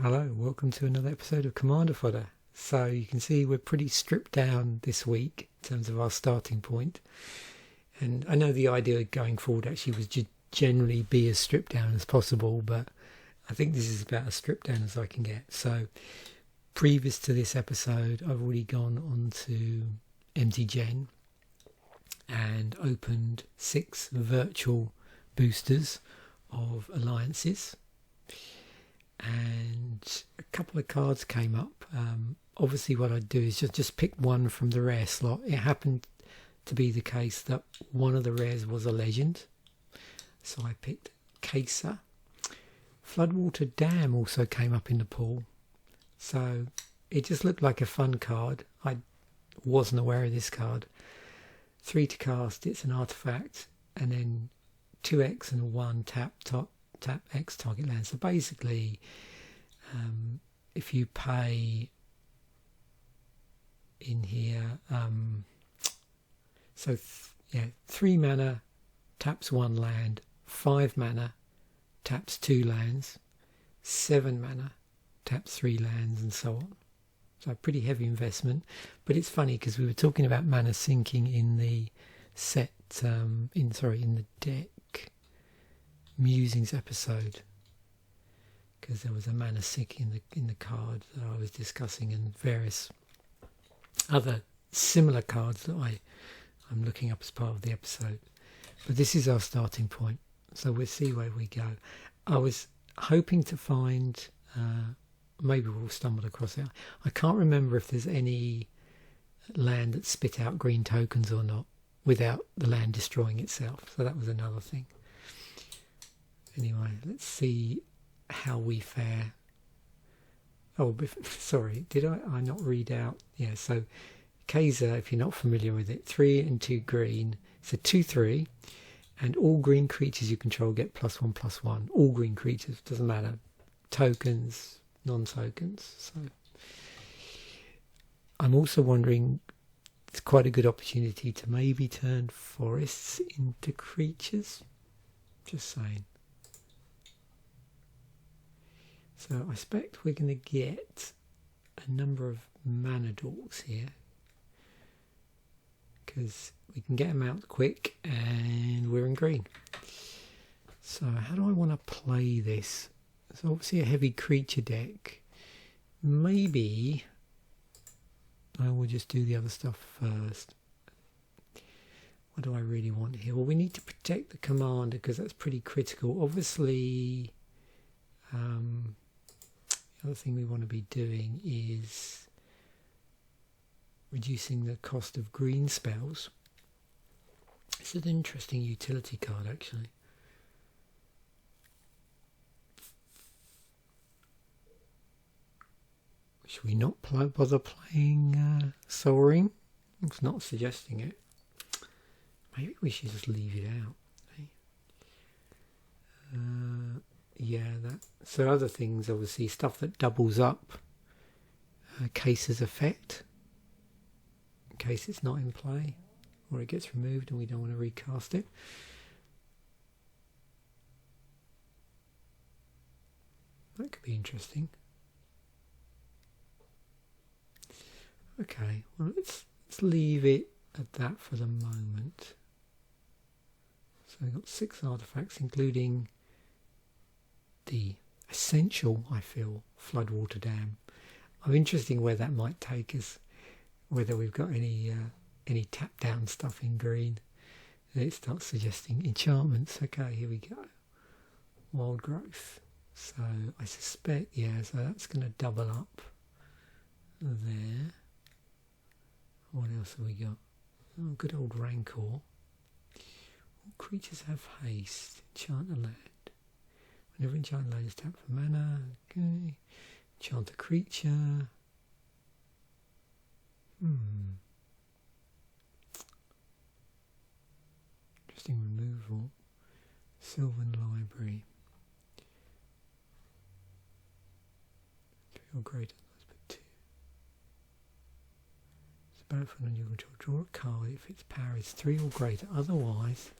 Hello, welcome to another episode of Commander Fodder. So you can see we're pretty stripped down this week in terms of our starting point. And I know the idea going forward actually was to generally be as stripped down as possible, but I think this is about as stripped down as I can get. So previous to this episode, I've already gone on to MTGen and opened 6 virtual boosters of alliances. And a couple of cards came up. Obviously what I'd do is just pick one from the rare slot. It happened to be the case that one of the rares was a legend, so I picked Kaysa. Floodwater Dam also came up in the pool, so it just looked like a fun card. I wasn't aware of this card. 3 to cast, it's an artifact, and then 2x and a 1 tap X target land. So basically, if you pay in here, 3 mana taps 1 land, 5 mana taps 2 lands, 7 mana taps 3 lands, and so on. So a pretty heavy investment, but it's funny because we were talking about mana sinking in the set, in the deck musings episode, because there was a mana sink in the card that I was discussing, and various other similar cards that I'm looking up as part of the episode. But this is our starting point, so we'll see where we go. I was hoping to find, maybe we'll stumble across it. I can't remember if there's any land that spit out green tokens or not without the land destroying itself, so that was another thing. Anyway, let's see how we fare. Oh, sorry, did I not read out? Yeah, so Kaysa, if you're not familiar with it, 3 and 2 green. It's a 2/3, and all green creatures you control get +1/+1. All green creatures, doesn't matter. Tokens, non-tokens. So I'm also wondering, it's quite a good opportunity to maybe turn forests into creatures. Just saying. So I expect we're going to get a number of mana dorks here, because we can get them out quick and we're in green. So how do I want to play this? It's obviously a heavy creature deck. Maybe I will just do the other stuff first. What do I really want here? Well, we need to protect the commander because that's pretty critical. Obviously, the other thing we want to be doing is reducing the cost of green spells. It's an interesting utility card, actually. Should we not bother playing Soaring? It's not suggesting it. Maybe we should just leave it out. Yeah, that. So other things, obviously, stuff that doubles up Kaysa's effect, in case it's not in play, or it gets removed and we don't want to recast it. That could be interesting. Okay, well let's leave it at that for the moment. So we've got 6 artifacts, including the essential, I feel, Floodwater Dam. I'm interested where that might take us, whether we've got any tap down stuff in green. And it starts suggesting enchantments. Okay, here we go. Wild growth. So I suspect, yeah, so that's going to double up there. What else have we got? Oh, good old Rancor. All creatures have haste. Enchant a land. Whenever enchanted land is tapped for mana, okay. Enchant a creature. Interesting removal. Sylvan Library. 3 or greater, let's put 2. It's a battlefield on your control. Draw a card if its power is 3 or greater. Otherwise,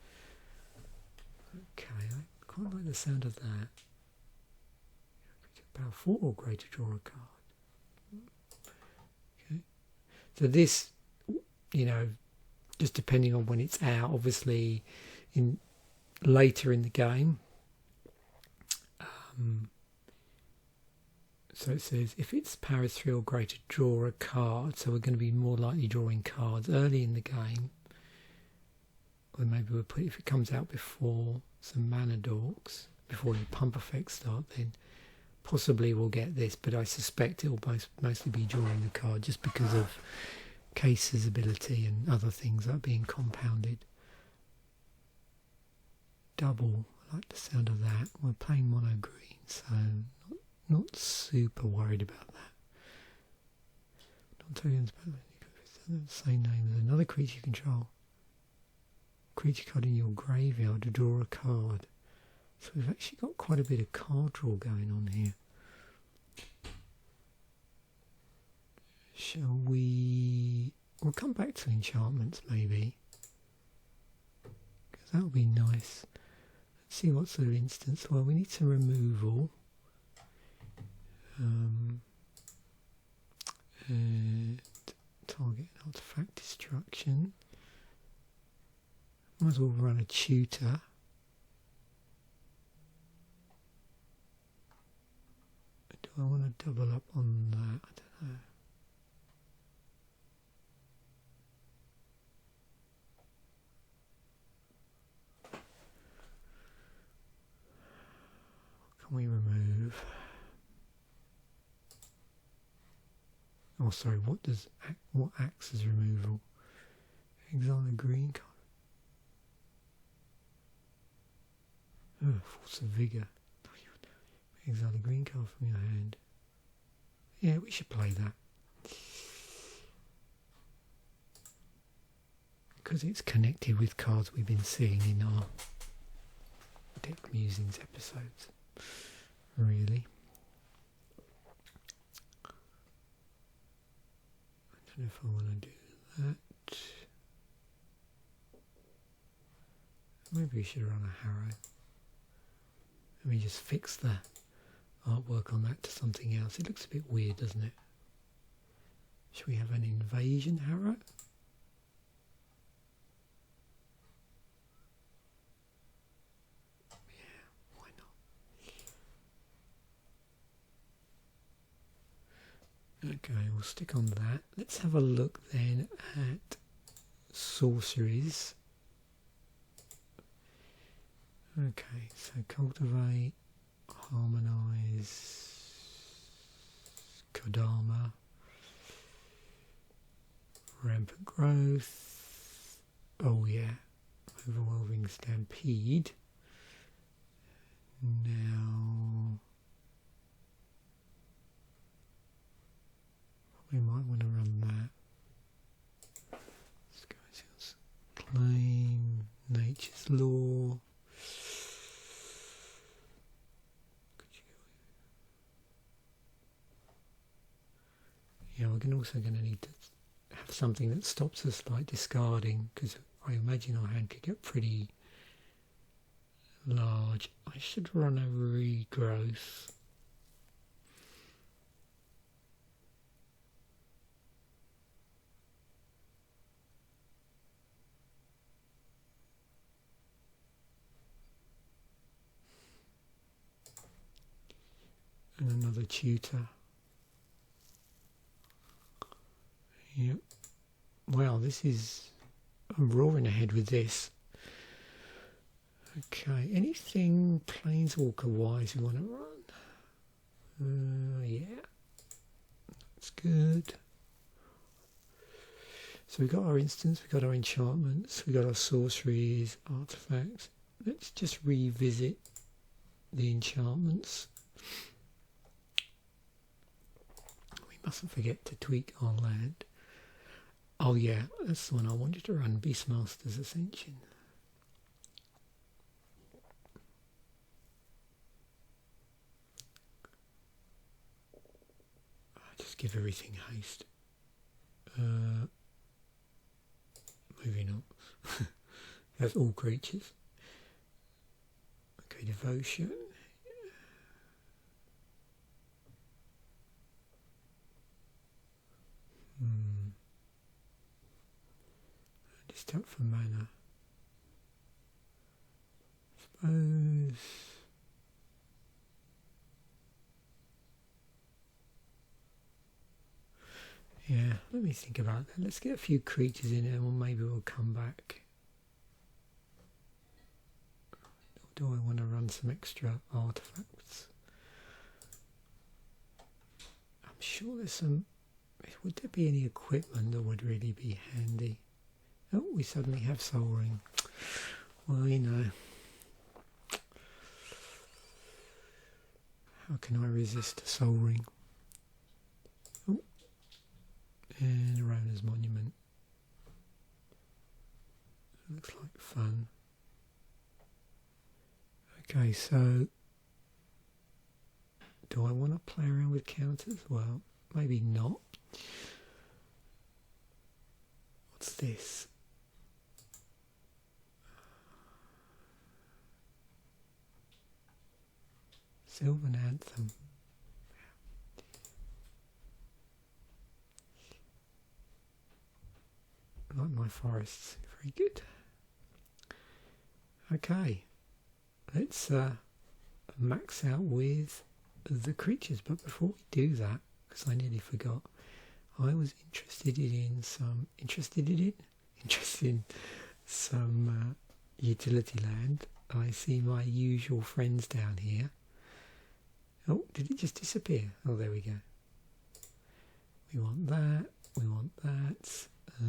okay, I quite like the sound of that. Power 4 or greater, draw a card. Okay. So this, you know, just depending on when it's out, obviously in later in the game. So it says if it's power 3 or greater, draw a card. So we're going to be more likely drawing cards early in the game. Or maybe we'll put, if it comes out before some mana dorks, before your pump effects start, then possibly we'll get this, but I suspect it will mostly be drawing the card just because of Kaysa's ability and other things that are being compounded. Double, I like the sound of that. We're playing mono green, so not super worried about that. Don't tell you the same name as another creature you control. Creature card in your graveyard to draw a card. So we've actually got quite a bit of card draw going on here. Shall we... We'll come back to enchantments maybe, because that'll be nice. Let's see what sort of instance. Well, we need some removal. And target artifact destruction. Might as well run a tutor. Do I want to double up on that? I don't know. What can we remove? Oh, sorry. What acts as removal? Exile a green card. Oh, Force of Vigor. Exile a green card from your hand. Yeah, we should play that. Because it's connected with cards we've been seeing in our Deck Musings episodes. Really. I don't know if I want to do that. Maybe we should run a Harrow. Let me just fix the artwork on that to something else. It looks a bit weird, doesn't it? Should we have an invasion Harrow? Yeah, why not? Okay, we'll stick on that. Let's have a look then at sorceries. Okay, so Cultivate, Harmonize, Kodama, Rampant Growth, oh yeah, Overwhelming Stampede. Now, we might want to run that. Let's go Claim, Nature's Law. Yeah, we're also going to need to have something that stops us like discarding, because I imagine our hand could get pretty large. I should run a regrowth. And another tutor. Yep. Wow, this is... I'm roaring ahead with this. Okay, anything Planeswalker-wise we want to run? Yeah. That's good. So we've got our instants, we've got our enchantments, we've got our sorceries, artifacts. Let's just revisit the enchantments. We mustn't forget to tweak our land. Oh yeah, that's the one I wanted to run, Beastmaster Ascension. Just give everything haste. Moving on. That's all creatures. Okay, devotion. Just tap for mana. Suppose. Yeah, let me think about that. Let's get a few creatures in there, or maybe we'll come back. Or do I want to run some extra artifacts? I'm sure there's some. Would there be any equipment that would really be handy? Oh, we suddenly have Soul Ring. Well, you know. How can I resist a Soul Ring? Oh. And Arona's Monument. Looks like fun. Okay, so do I want to play around with counters? Well, maybe not. What's this? Sylvan Anthem. I like my forests, very good. Okay, let's max out with the creatures, but before we do that, because I nearly forgot, I was interested in some utility land. I see my usual friends down here. Oh, did it just disappear? Oh, there we go. We want that. We want that. Do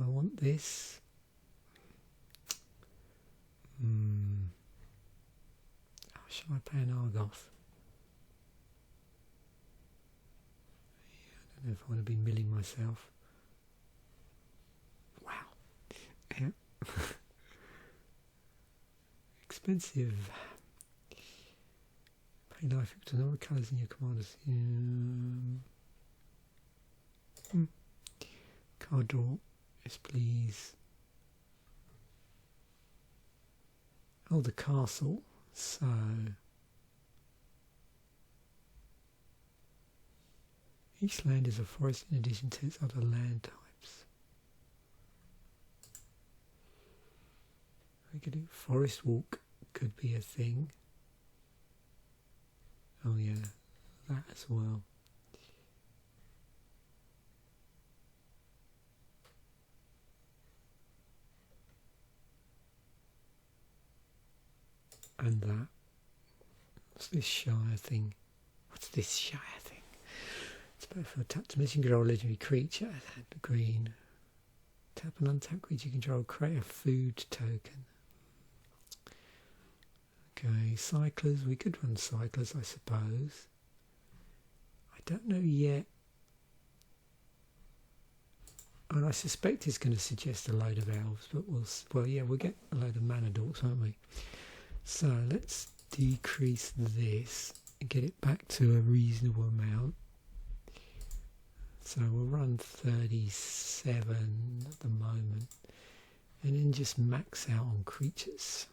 I want this? Oh, shall I pay an Argoth? Yeah, I don't know if I want to be milling myself. Wow. Yeah. Expensive. Pay life equal to number of colours in your commanders. Card draw. Yes, please. Oh, the castle. So each land is a forest in addition to its other land types. We could do forest walk, could be a thing. Oh yeah, that as well. And that. What's this Shire thing? What's this Shire thing? It's better for a tap to mission control legendary creature. Green. Tap and untap creature control. Create a food token. Okay, cyclers. We could run cyclers, I suppose. I don't know yet. And I suspect it's going to suggest a load of elves, but we'll get a load of mana dorks, won't we? So let's decrease this and get it back to a reasonable amount. So we'll run 37 at the moment, and then just max out on creatures.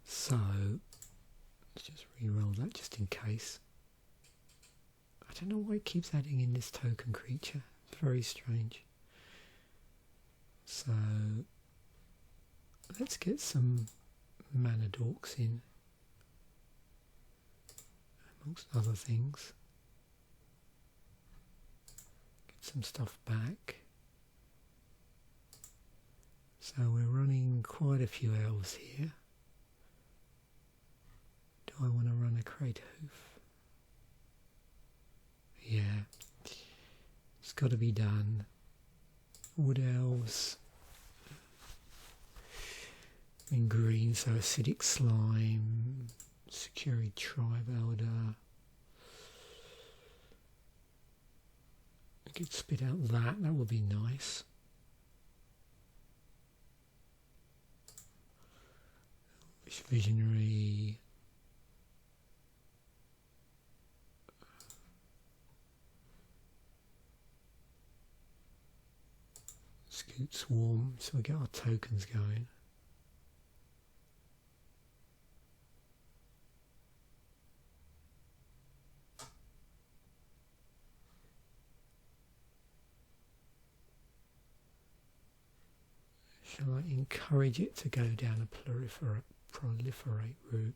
So let's just re-roll that just in case. I don't know why it keeps adding in this token creature. It's very strange. So let's get some mana dorks in, amongst other things. Get some stuff back. So we're running quite a few elves here. Do I want to run a Craterhoof? Yeah, it's got to be done. Wood elves in green, so acidic slime, security tribe elder. I could spit out that would be nice. Elvish Visionary. Scoot Swarm, so we get our tokens going. Shall I encourage it to go down a proliferate route?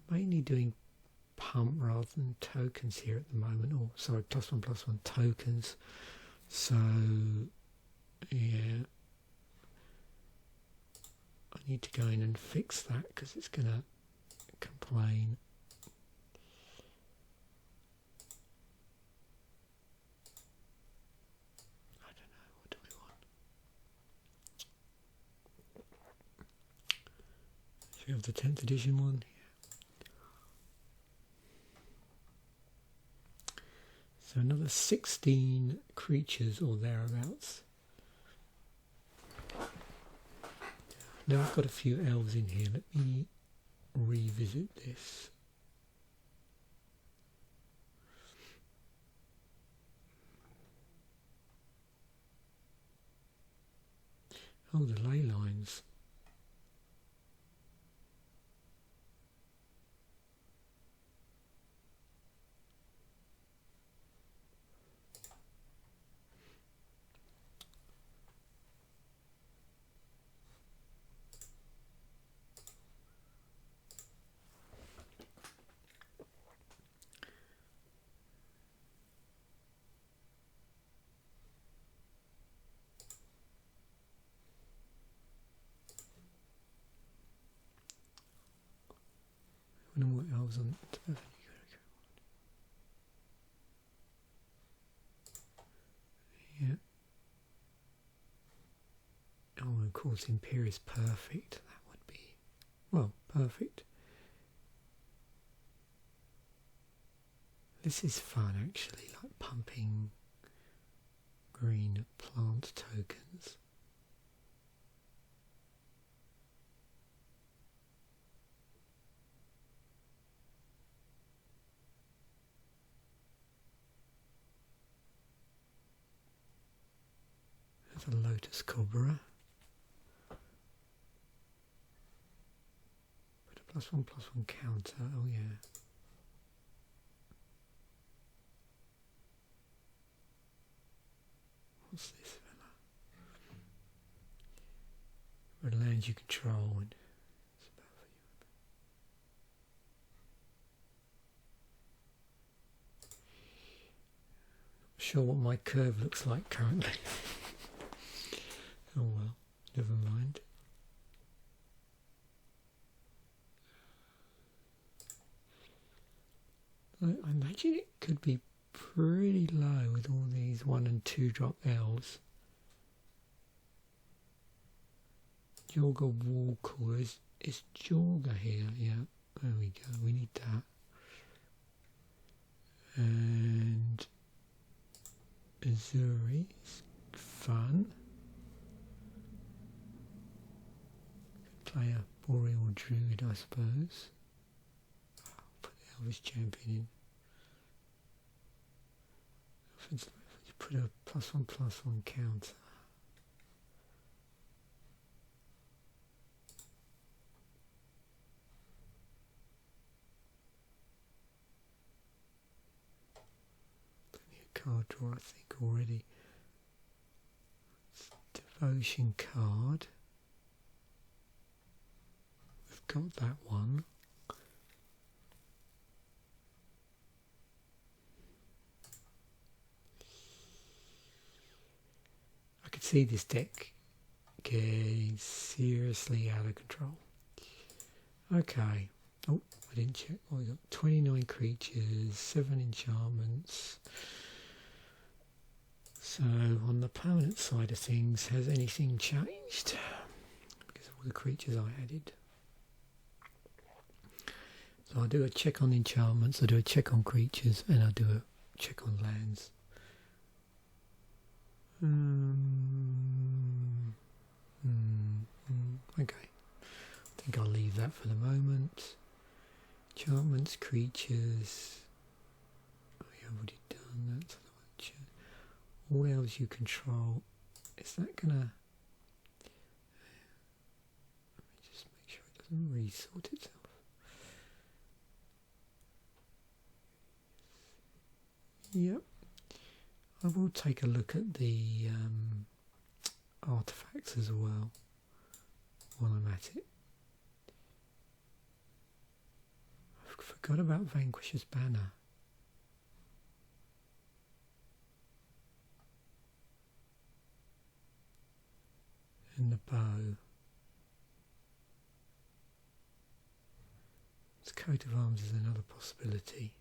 We're mainly doing pump rather than tokens here at the moment, or sorry, +1/+1 tokens. So yeah, I need to go in and fix that because it's going to complain. I don't know, what do we want? So we have the 10th edition one. So another 16 creatures or thereabouts. Now I've got a few elves in here. Let me revisit this. Oh, the ley lines. I wonder what elves on the yeah. Oh, of course, Imperious Perfect. That would be, well, perfect. This is fun, actually, like pumping green plant tokens. There's a Lotus Cobra. Put a +1/+1 counter, oh yeah. What's this fella? Red lands you control. And it's about for you. Not sure what my curve looks like currently. Oh well, never mind. I imagine it could be pretty low with all these 1 and 2 drop elves. Jorga Wallcaller is Jorga here, yeah. There we go, we need that. And Ezuri is fun. Play a Boreal Druid, I suppose. I'll put the Elvish Champion in. Put a +1/+1 counter. Plenty of card draw, I think, already. Devotion card. We've got that one. I could see this deck getting seriously out of control. Okay. Oh, I didn't check. Oh, we got 29 creatures, 7 enchantments. So on the opponent side of things, has anything changed? Because of all the creatures I added. So I do a check on enchantments, I do a check on creatures, and I do a check on lands. Okay, I think I'll leave that for the moment. Enchantments, creatures. Oh yeah, I've already done that. All elves you control. Is that gonna? Let me just make sure it doesn't resort itself. Yep. I will take a look at the artifacts as well while I'm at it. I forgot about Vanquisher's Banner. And the bow. This coat of arms is another possibility.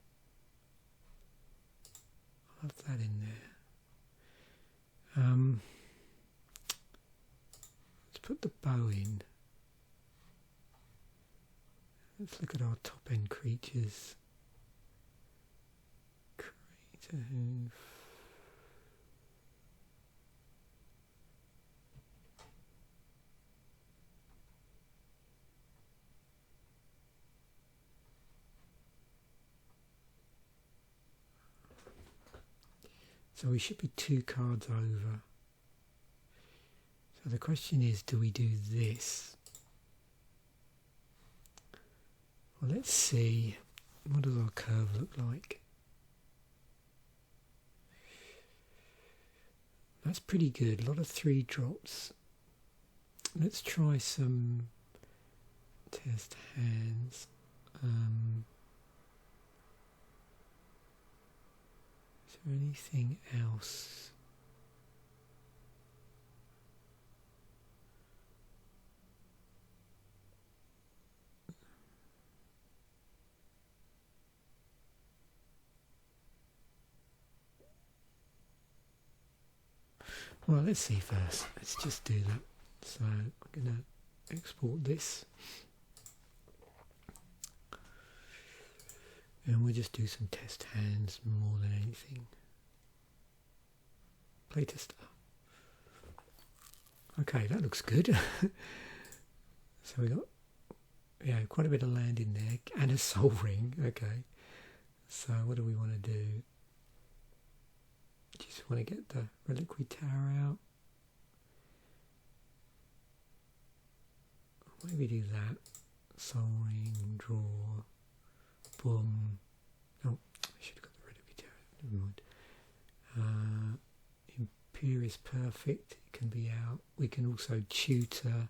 I'll have that in there. Let's put the bow in. Let's look at our top end creatures. Craterhoof. So we should be 2 cards over. So the question is, do we do this? Well, let's see. What does our curve look like? That's pretty good. A lot of 3 drops. Let's try some test hands. Is there anything else? Well, let's see first. Let's just do that. So I'm going to export this. And we'll just do some test hands more than anything. Playtester. Okay, that looks good. So we got, yeah, quite a bit of land in there and a soul ring. Okay. So what do we want to do? Just want to get the reliquary tower out. Maybe do that. Soul ring, draw. Boom. Oh, I should have got the reliquary tower. Never mind. Imperious perfect. It can be out. We can also tutor.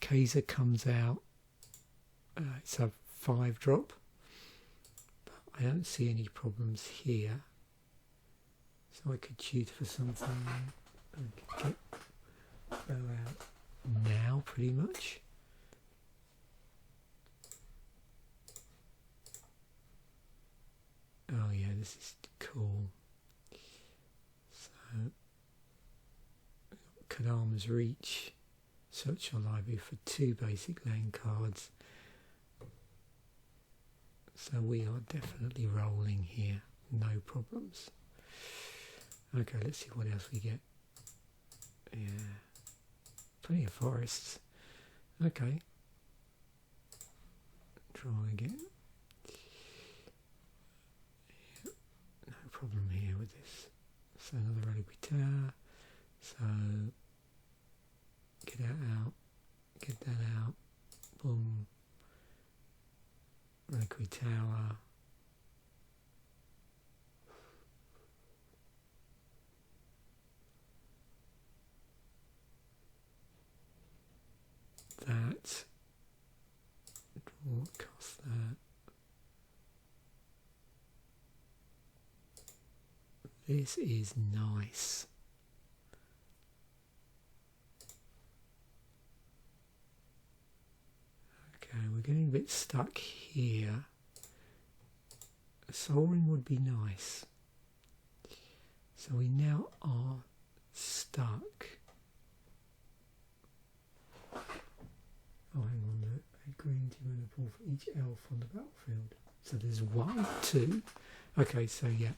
Kaysa comes out. It's a 5 drop. But I don't see any problems here. So I could tutor for something. I could get Bow out now, pretty much. Oh yeah, this is cool. So, Kadama's Reach. Search your library for 2 basic land cards. So we are definitely rolling here. No problems. Okay, let's see what else we get. Yeah. Plenty of forests. Okay. Draw again. Yeah. No problem here with this. So another reliquary tower. So get that out. Get that out. Boom. Reliquary tower. That. Draw, cast that. This is nice. Okay, we're getting a bit stuck here. A soul ring would be nice. So we now are stuck. Oh, hang on, look. A green 2 mana pool for each elf on the battlefield. So there's 1, 2. Okay, so yeah.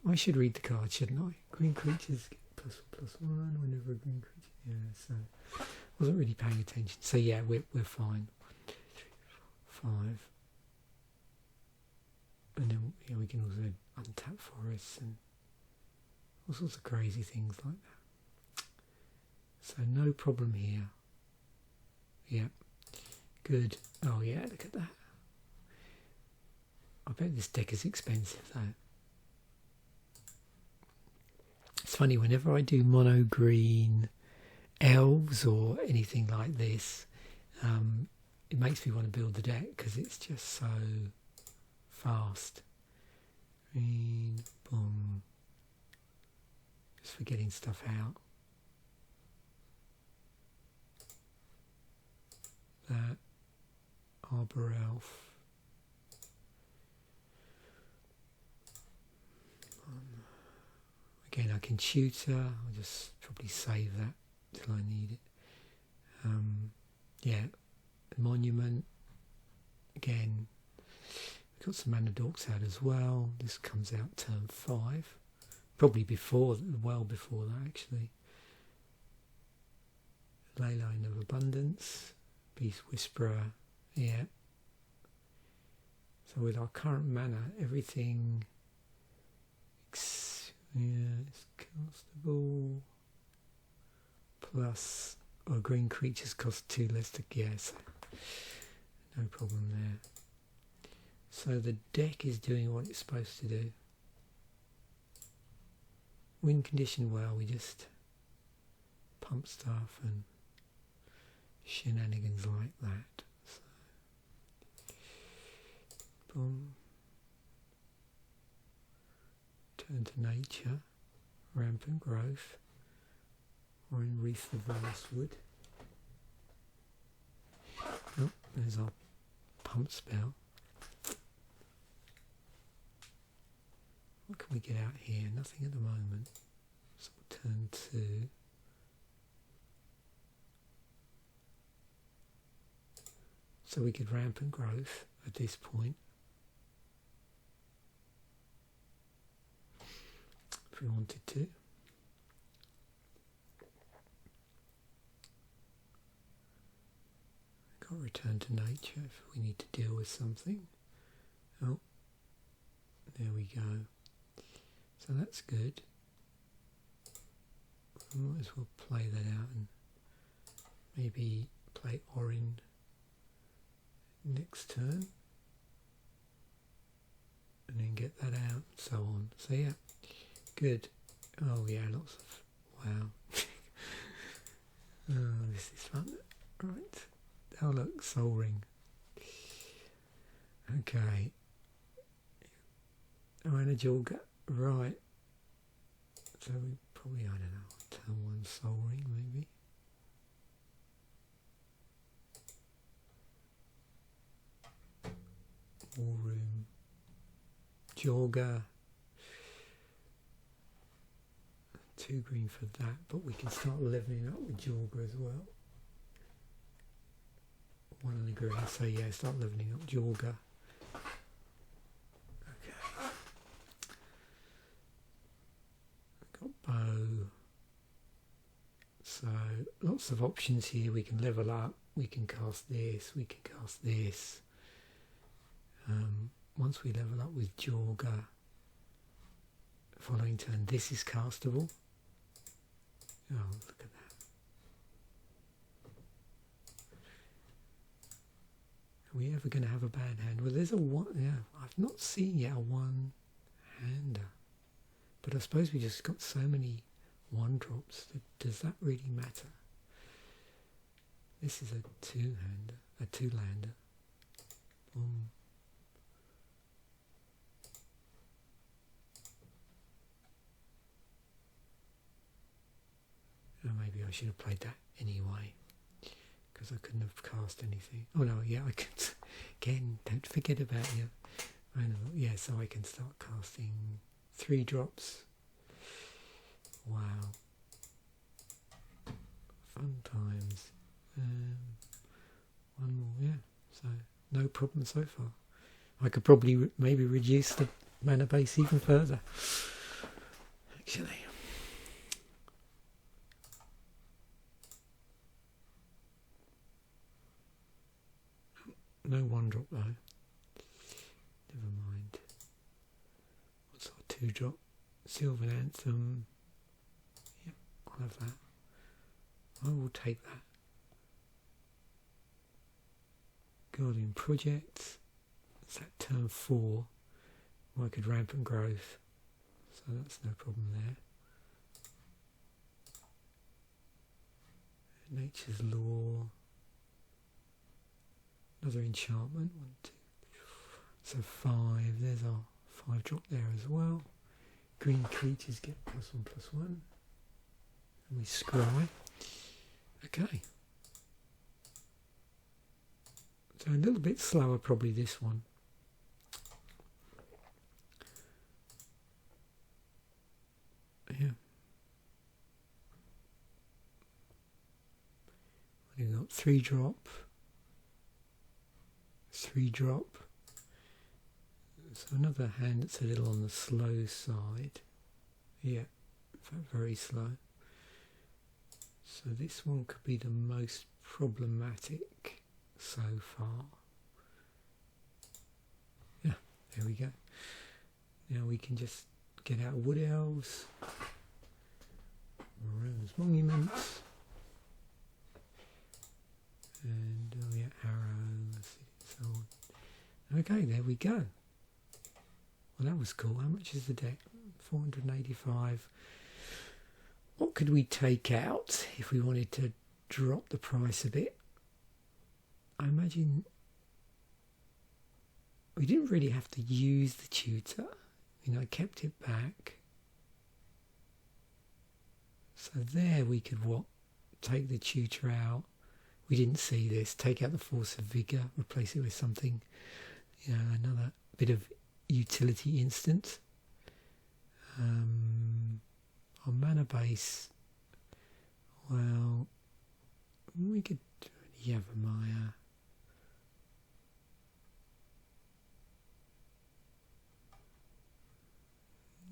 I should read the card, shouldn't I? Green creatures get +1/+1 whenever a green creature. Yeah, so wasn't really paying attention. So yeah, we're fine. 1, 2, 3, 4, 5. And then yeah, we can also untap forests and all sorts of crazy things like that. So no problem here. Yeah, good. Oh yeah, look at that. I bet this deck is expensive though. It's funny, whenever I do mono green elves or anything like this, it makes me want to build the deck because it's just so fast. Green, boom. Just for getting stuff out. That Arbor Elf. Again, I can tutor. I'll just probably save that till I need it. Yeah, Monument. Again, we've got some mana dorks out as well. This comes out turn 5. Probably well before that actually. Leyline of Abundance. Beast Whisperer. Yeah. So with our current mana, everything... Yeah, it's castable. Plus, green creatures cost 2 less to guess. No problem there. So the deck is doing what it's supposed to do. Win condition well, we just pump stuff and shenanigans like that. So, boom. Turn to nature, rampant growth, or in Wreath of Vastwood. Oh, there's our pump spell. What can we get out here? Nothing at the moment. So we'll turn to... So we could rampant growth at this point. If we wanted to. Got return to nature if we need to deal with something. Oh, there we go. So that's good. I might as well play that out and maybe play Orin next turn. And then get that out and so on. So yeah. Good. Oh yeah, lots of... Wow. Oh, this is fun. Right. Oh look, Soul Ring. Okay. Oh, and a Jorga. Right. So we probably, I don't know, turn 1 Soul Ring maybe. War Room. Jorga. 2 green for that, but we can start leveling up with Jorga as well. 1 and a green, so yeah, start leveling up Jorga. Okay. Got Bow. So lots of options here. We can level up, we can cast this, we can cast this. Once we level up with Jorga, following turn, this is castable. Oh, look at that. Are we ever going to have a bad hand? Well, there's a one. Yeah, I've not seen yet a one-hander. But I suppose we just got so many one-drops. Does that really matter? This is a two-hander, a two-lander. Boom. Oh, maybe I should have played that anyway, because I couldn't have cast anything. Oh no, yeah, I could. Again, don't forget about you. I know, yeah, so I can start casting 3 drops. Wow. Fun times. 1 more, yeah. So, no problem so far. I could probably maybe reduce the mana base even further, actually. No 1-drop though. Never mind. What's our 2-drop? Sylvan Anthem. Yep, I'll have that. I will take that. Guardian Project. It's at turn 4. I could rampant growth. So that's no problem there. Nature's Law. Another enchantment. 1, 2, so 5. There's our 5 drop there as well. Green creatures get +1/+1. And we scry. Okay. So a little bit slower probably this one. Yeah. We've got 3 drop. 3 drop. So another hand that's a little on the slow side. Yeah, in fact very slow. So this one could be the most problematic so far. Yeah, there we go. Now we can just get out Wood Elves, Rose Monuments, and oh yeah, arrows, so on. Okay, there we go. Well, that was cool. How much is the deck? 485. What could we take out if we wanted to drop the price a bit? I imagine we didn't really have to use the tutor. You know, I kept it back. So there we could take the tutor out. We didn't see this. Take out the Force of Vigor, replace it with something, you know, another bit of utility instant. On mana base, well, we could do Yavimaya.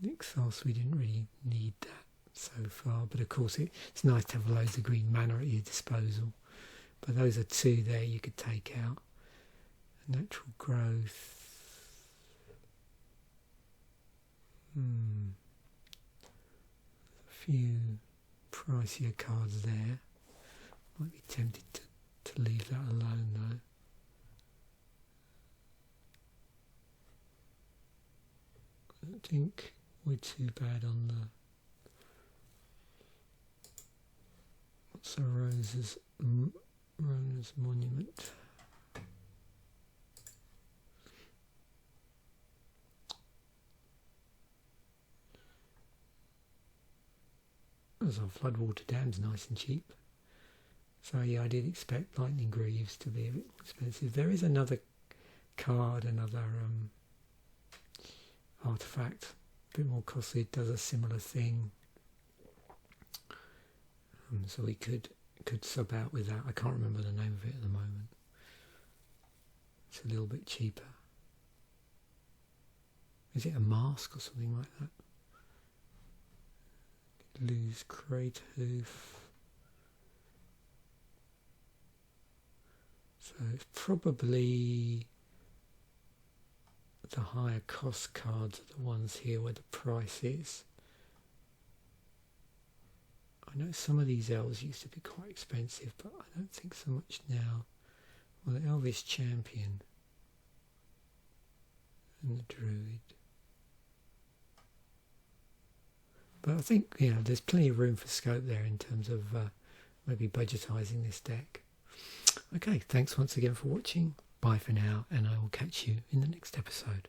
Nixos, we didn't really need that so far, but of course it's nice to have loads of green mana at your disposal. But those are 2 there you could take out. Natural growth. A few pricier cards there. Might be tempted to leave that alone though. I don't think we're too bad on the... What's a Rose's Monument? So Floodwater Dam's nice and cheap. So yeah, I did expect Lightning Greaves to be a bit expensive. There is another card, another artifact, a bit more costly. It does a similar thing. So we could sub out with that. I can't remember the name of it at the moment. It's a little bit cheaper. Is it a mask or something like that? Lose Craterhoof. So it's probably the higher cost cards are the ones here where the price is. I know some of these elves used to be quite expensive, but I don't think so much now. Well, the Elvish Champion and the Druid. But I think, you know, there's plenty of room for scope there in terms of maybe budgetising this deck. Okay, thanks once again for watching. Bye for now, and I will catch you in the next episode.